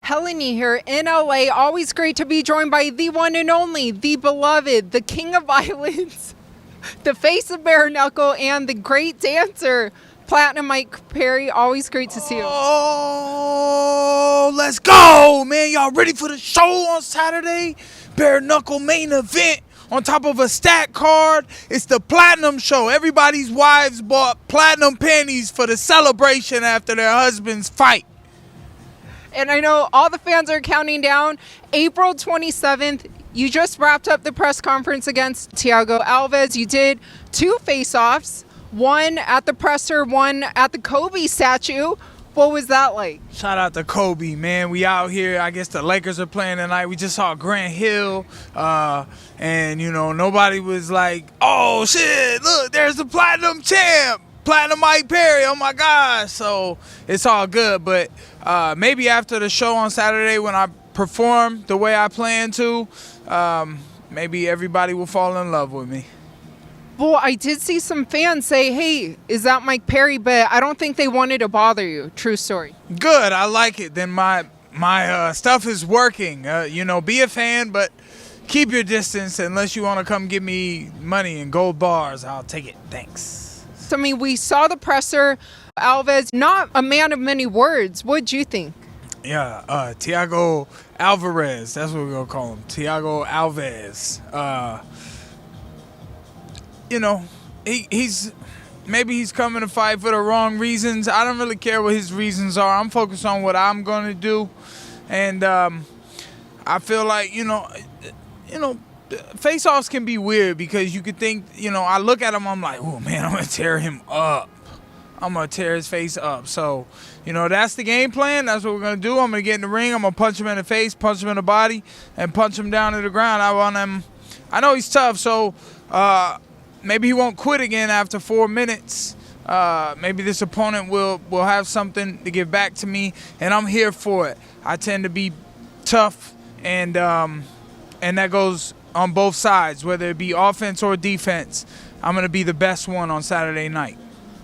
Helen Yee here in LA. Always great to be joined by the one and only, the beloved, the king of violence, the face of bare knuckle, and the great dancer, Platinum Mike Perry. Always great to see you. Oh, let's go, man. Y'all ready for the show on Saturday? Bare knuckle main event on top of a stat card. It's the Platinum Show. Everybody's wives bought platinum panties for the celebration after their husbands fight. And I know all the fans are counting down. April 27th, you just wrapped up the press conference against Thiago Alves. You did 2 face-offs, one at the presser, one at the Kobe statue. What was that like? Shout out to Kobe, man. We out here. I guess the Lakers are playing tonight. We just saw Grant Hill, and, you know, nobody was like, oh, shit, look, there's the Platinum champ. Platinum Mike Perry, oh my gosh. So it's all good, but maybe after the show on Saturday when I perform the way I plan to, maybe everybody will fall in love with me. Well, I did see some fans say, hey, is that Mike Perry? But I don't think they wanted to bother you. True story. Good, I like it. Then my stuff is working. You know, be a fan, but keep your distance unless you want to come give me money and gold bars. I'll take it. Thanks. So, I mean, we saw the presser. Alves, not a man of many words. What'd you think? Yeah, Thiago Alvarez. That's what we're going to call him. Thiago Alves. You know, he's coming to fight for the wrong reasons. I don't really care what his reasons are. I'm focused on what I'm going to do. And I feel like, you know, face-offs can be weird because you could think, you know, I look at him, I'm like, oh, man, I'm going to tear him up. I'm going to tear his face up. So, you know, that's the game plan. That's what we're going to do. I'm going to get in the ring. I'm going to punch him in the face, punch him in the body, and punch him down to the ground. I want him. I know he's tough, so maybe he won't quit again after 4 minutes. Maybe this opponent will have something to give back to me, and I'm here for it. I tend to be tough, and that goes on both sides, whether it be offense or defense. I'm going to be the best one on Saturday night.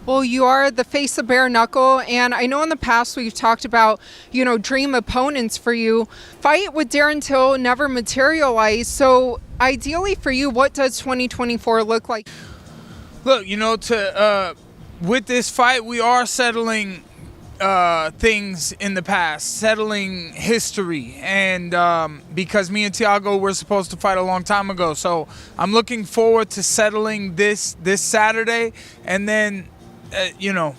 Well, you are the face of bare knuckle, and I know in the past we've talked about, you know, dream opponents for you. Fight with Darren Till never materialized, so ideally for you, what does 2024 look like? Look, you know, with this fight, we are settling things in the past, settling history, and because me and Thiago were supposed to fight a long time ago, so I'm looking forward to settling this Saturday, and then you know,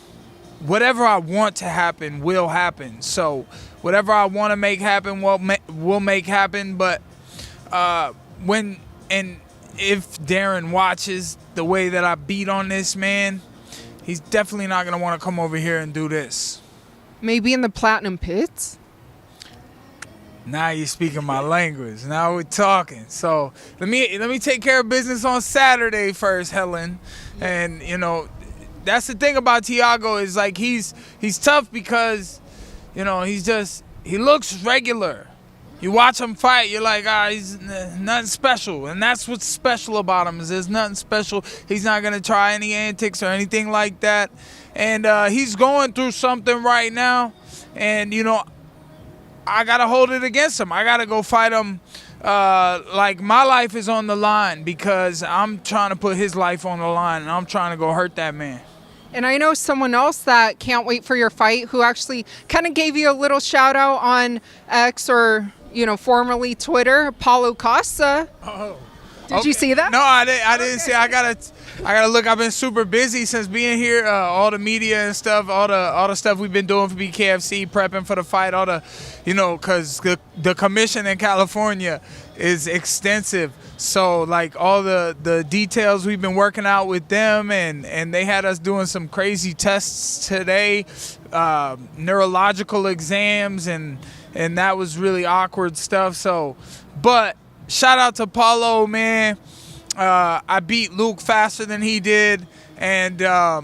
whatever I want to happen will happen. So whatever I want to make happen will make happen. But if Darren watches the way that I beat on this man, he's definitely not gonna want to come over here and do this. Maybe in the Platinum Pits? Now you're speaking my language. Now we're talking. So let me take care of business on Saturday first, Helen. And you know, that's the thing about Thiago is like he's tough because, you know, he looks regular. You watch him fight, you're like, he's nothing special. And that's what's special about him is there's nothing special. He's not going to try any antics or anything like that. And he's going through something right now. And, you know, I got to hold it against him. I got to go fight him like my life is on the line because I'm trying to put his life on the line and I'm trying to go hurt that man. And I know someone else that can't wait for your fight who actually kind of gave you a little shout out on X or, you know, formerly Twitter, Paulo Costa. Oh. Did you see that? No, I didn't see. I gotta look. I've been super busy since being here. All the media and stuff, all the stuff we've been doing for BKFC, prepping for the fight. All the, you know, because the commission in California is extensive. So like all the details we've been working out with them, and they had us doing some crazy tests today, neurological exams, and that was really awkward stuff. So, but. Shout out to Paulo, man. I beat Luke faster than he did, and I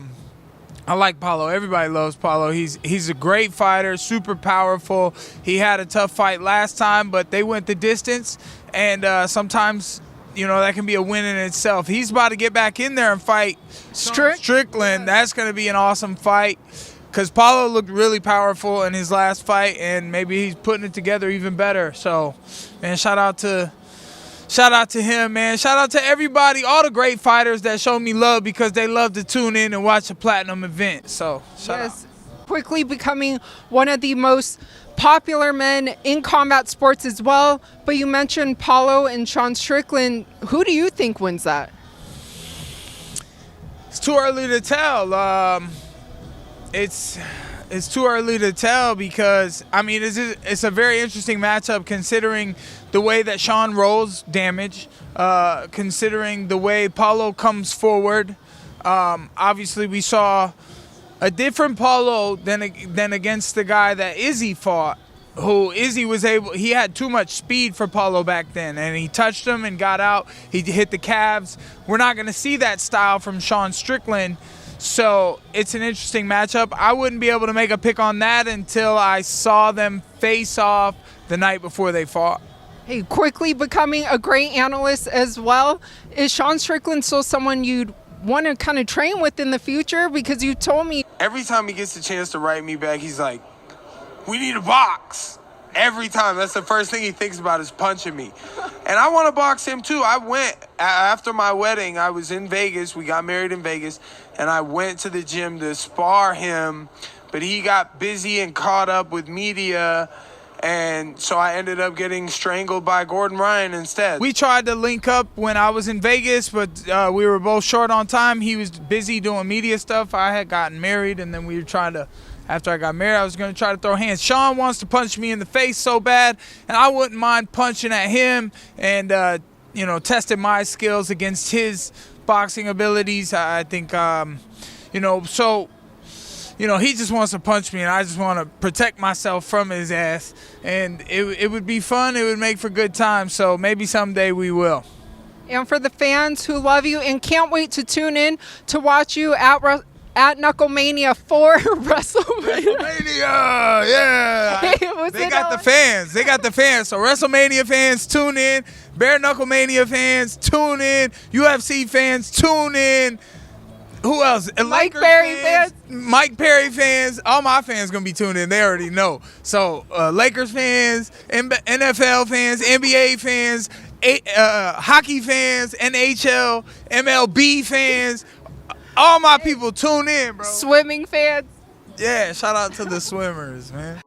like Paulo. Everybody loves Paulo. He's a great fighter, super powerful. He had a tough fight last time, but they went the distance, and sometimes, you know, that can be a win in itself. He's about to get back in there and fight Sean Strickland. That's going to be an awesome fight. because Paulo looked really powerful in his last fight, and maybe he's putting it together even better. So, man, shout out to him, man. Shout out to everybody, all the great fighters that show me love because they love to tune in and watch a platinum event. So, shout out. Quickly becoming one of the most popular men in combat sports as well. But you mentioned Paulo and Sean Strickland. Who do you think wins that? It's too early to tell. It's too early to tell because, I mean, it's a very interesting matchup considering the way that Sean rolls damage, considering the way Paulo comes forward. Obviously, we saw a different Paulo than against the guy that Izzy fought, who Izzy he had too much speed for Paulo back then, and he touched him and got out. He hit the calves. We're not going to see that style from Sean Strickland, so it's an interesting matchup. I wouldn't be able to make a pick on that until I saw them face off the night before they fought. Hey, quickly becoming a great analyst as well. Is Sean Strickland still someone you'd want to kind of train with in the future? Because you told me every time he gets a chance to write me back, he's like, we need a box. Every time. That's the first thing he thinks about is punching me. And I want to box him too. I went, after my wedding, I was in Vegas. We got married in Vegas. And I went to the gym to spar him. But he got busy and caught up with media. And so I ended up getting strangled by Gordon Ryan instead. We tried to link up when I was in Vegas, but we were both short on time. He was busy doing media stuff. I had gotten married, and then we were trying to, after I got married, I was going to try to throw hands. Sean wants to punch me in the face so bad, and I wouldn't mind punching at him and, testing my skills against his boxing abilities. I think, he just wants to punch me, and I just want to protect myself from his ass. And it would be fun. It would make for good times. So maybe someday we will. And for the fans who love you and can't wait to tune in to watch you at KnuckleMania for WrestleMania. WrestleMania, yeah. Hey, they got the fans. They got the fans. So WrestleMania fans, tune in. Bare KnuckleMania fans, tune in. UFC fans, tune in. Who else? Mike Perry fans. Mike Perry fans. All my fans going to be tuned in. They already know. So Lakers fans, NFL fans, NBA fans, hockey fans, NHL, MLB fans. All my people tune in, bro. Swimming fans. Yeah, shout out to the swimmers, man.